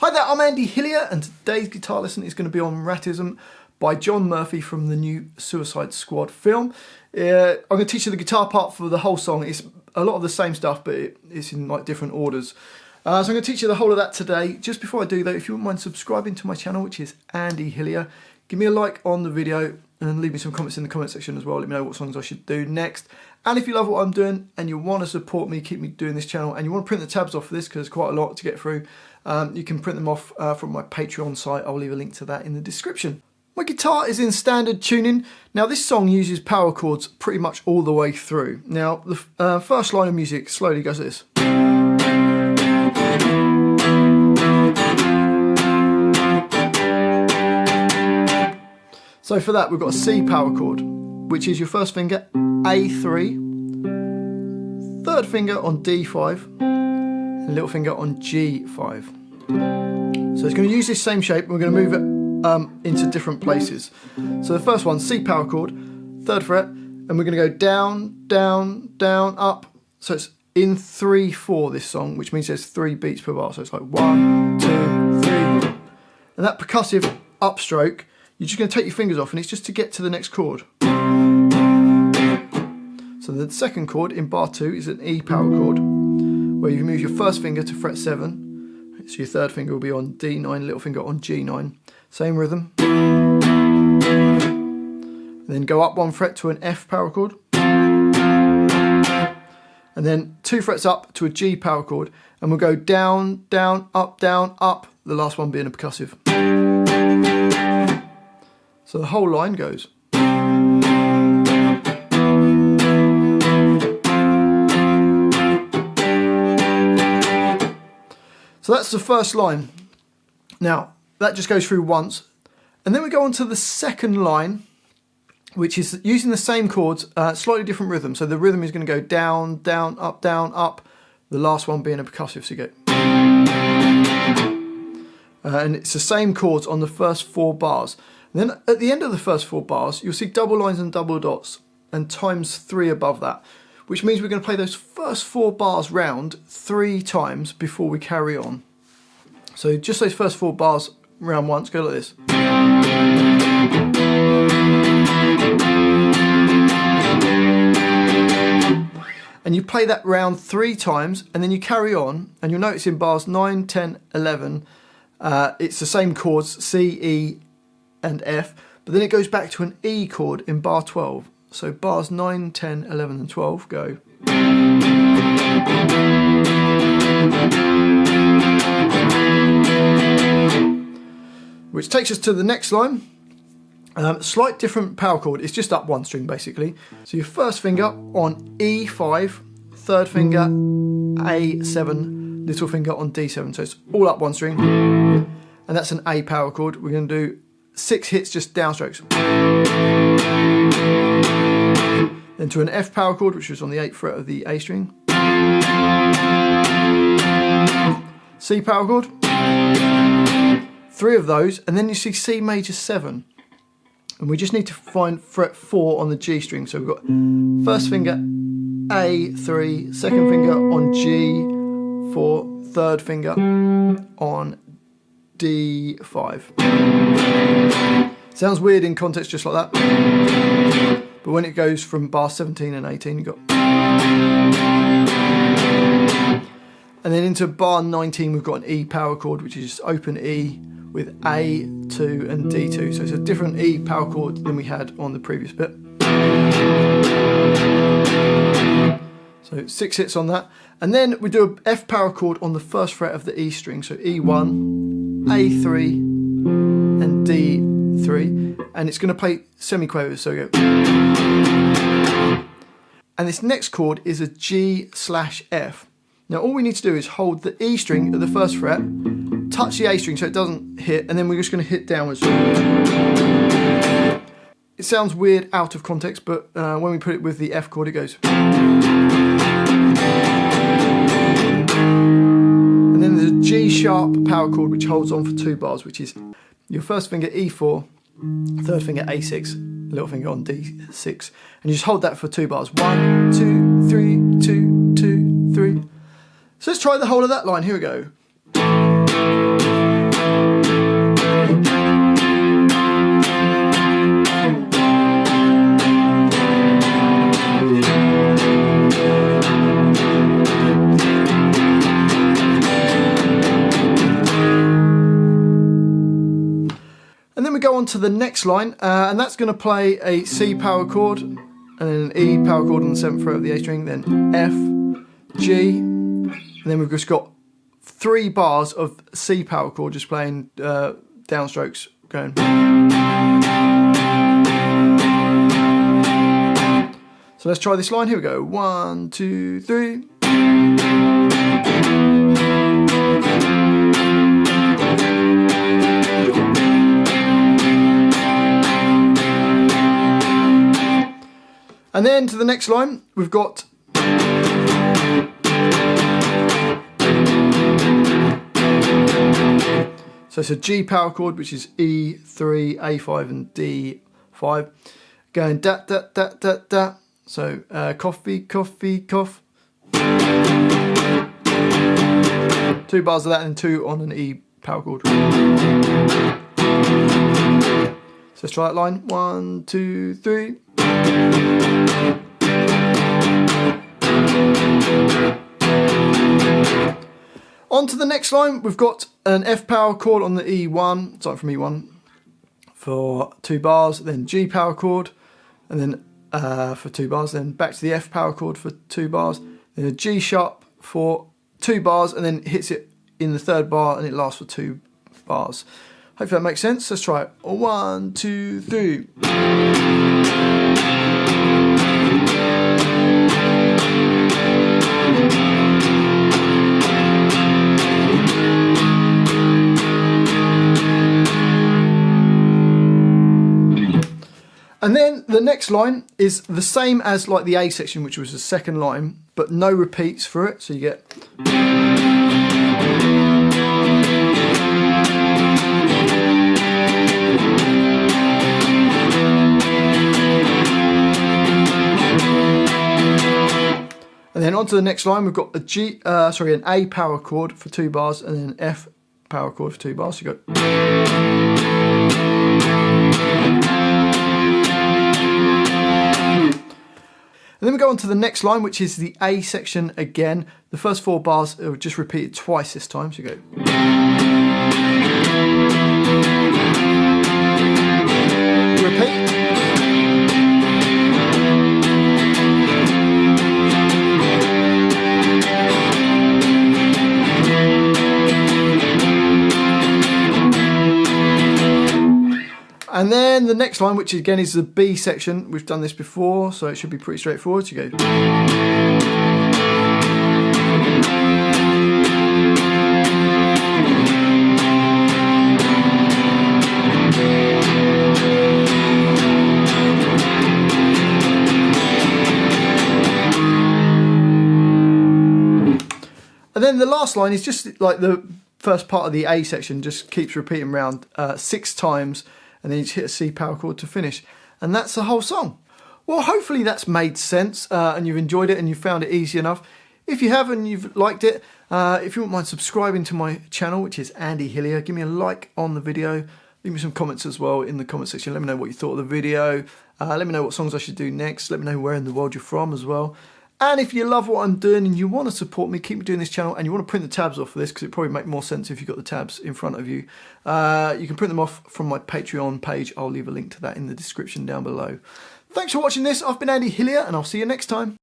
Hi there, I'm Andy Hillier, and today's guitar lesson is going to be on Ratism by John Murphy from the new Suicide Squad film. I'm going to teach you the guitar part for the whole song. It's a lot of the same stuff, but it's in like different orders. So I'm going to teach you the whole of that today. Just before I do though, if you wouldn't mind subscribing to my channel, which is Andy Hillier, give me a like on the video and leave me some comments in the comment section as well. Let me know what songs I should do next. And if you love what I'm doing and you want to support me, keep me doing this channel, and you want to print the tabs off for this because there's quite a lot to get through, you can print them off from my Patreon site. I'll leave a link to that in the description. My guitar is in standard tuning. Now this song uses power chords pretty much all the way through. Now the first line of music slowly goes like this. So for that we've got a C power chord, which is your first finger A3, third finger on D5, and little finger on G5. So it's going to use this same shape, and we're going to move it into different places. So the first one, C power chord, third fret, and we're going to go down, down, down, up. So it's in 3/4 this song, which means there's 3 beats per bar. So it's like 1, 2, 3, and that percussive upstroke, you're just going to take your fingers off, and it's just to get to the next chord. So the second chord in bar 2 is an E power chord, where you move your first finger to fret 7. So your third finger will be on D9, little finger on G9. Same rhythm. And then go up 1 fret to an F power chord. And then 2 frets up to a G power chord. And we'll go down, down, up, the last one being a percussive. So the whole line goes. So that's the first line. Now, that just goes through once. And then we go on to the second line, which is using the same chords, slightly different rhythm. So the rhythm is going to go down, down, up, the last one being a percussive, so you go. And it's the same chords on the first 4 bars. And then at the end of the first 4 bars, you'll see double lines and double dots, and times 3 above that, which means we're going to play those first 4 bars round 3 times before we carry on. So just those first 4 bars round once, go like this. And you play that round 3 times, and then you carry on, and you'll notice in bars 9, 10, 11, it's the same chords, C, E, and F, but then it goes back to an E chord in bar 12. So bars 9, 10, 11 and 12 go. Which takes us to the next line. Slight different power chord, it's just up 1 string basically. So your first finger on E5, third finger A7, little finger on D7. So it's all up 1 string. And that's an A power chord. We're going to do 6 hits just downstrokes. Then to an F power chord, which is on the 8th fret of the A string. C power chord. 3 of those, and then you see C major 7. And we just need to find fret 4 on the G string. So we've got first finger A3, second finger on G4, third finger on D5. Sounds weird in context just like that. But when it goes from bar 17 and 18, you've got. And then into bar 19, we've got an E power chord, which is just open E with A2 and D2. So it's a different E power chord than we had on the previous bit. So 6 hits on that. And then we do a F power chord on the first fret of the E string. So E1, A3, and D3. And it's going to play semiquavers, so go. And this next chord is a G/F. Now all we need to do is hold the E string at the first fret, touch the A string so it doesn't hit, and then we're just going to hit downwards. It sounds weird out of context, but when we put it with the F chord, it goes. And then there's a G sharp power chord which holds on for 2 bars, which is your first finger E4, third finger A6, little finger on D6, and you just hold that for 2 bars. 1, 2, 3, 2, 2, 3. So let's try the whole of that line. Here we go. on to the next line, and that's going to play a C power chord, and then an E power chord on the 7th fret of the A string, then F, G, and then we've just got 3 bars of C power chord, just playing downstrokes, going. So let's try this line. Here we go. 1, 2, 3. And then to the next line, we've got so it's a G power chord, which is E3, A5 and D5, going da da da da da. So coffee, coffee, cough. 2 bars of that and 2 on an E power chord. So let's try that line. 1, 2, 3. On to the next line, we've got an F power chord on the E1, starting from E1 for 2 bars, then G power chord, and then for 2 bars, then back to the F power chord for 2 bars, then a G sharp for 2 bars, and then hits it in the 3rd bar, and it lasts for 2 bars. Hopefully that makes sense. Let's try it. 1, 2, 3. And then the next line is the same as like the A section, which was the 2nd line, but no repeats for it. So you get. And then on to the next line, we've got an A power chord for 2 bars, and then an F power chord for 2 bars. So you go. And then we go on to the next line, which is the A section again. The first 4 bars are just repeated twice this time. So you go. Repeat. And then the next line, which again is the B section, we've done this before, so it should be pretty straightforward. So you go. And then the last line is just like the first part of the A section, just keeps repeating around 6 times. And then you just hit a C power chord to finish. And that's the whole song. Well, hopefully that's made sense and you've enjoyed it and you found it easy enough. If you have and you've liked it, if you wouldn't mind subscribing to my channel, which is Andy Hillier, give me a like on the video. Leave me some comments as well in the comment section. Let me know what you thought of the video. Let me know what songs I should do next. Let me know where in the world you're from as well. And if you love what I'm doing and you want to support me, keep me doing this channel, and you want to print the tabs off for this, because it probably make more sense if you've got the tabs in front of you, you can print them off from my Patreon page. I'll leave a link to that in the description down below. Thanks for watching this. I've been Andy Hillier, and I'll see you next time.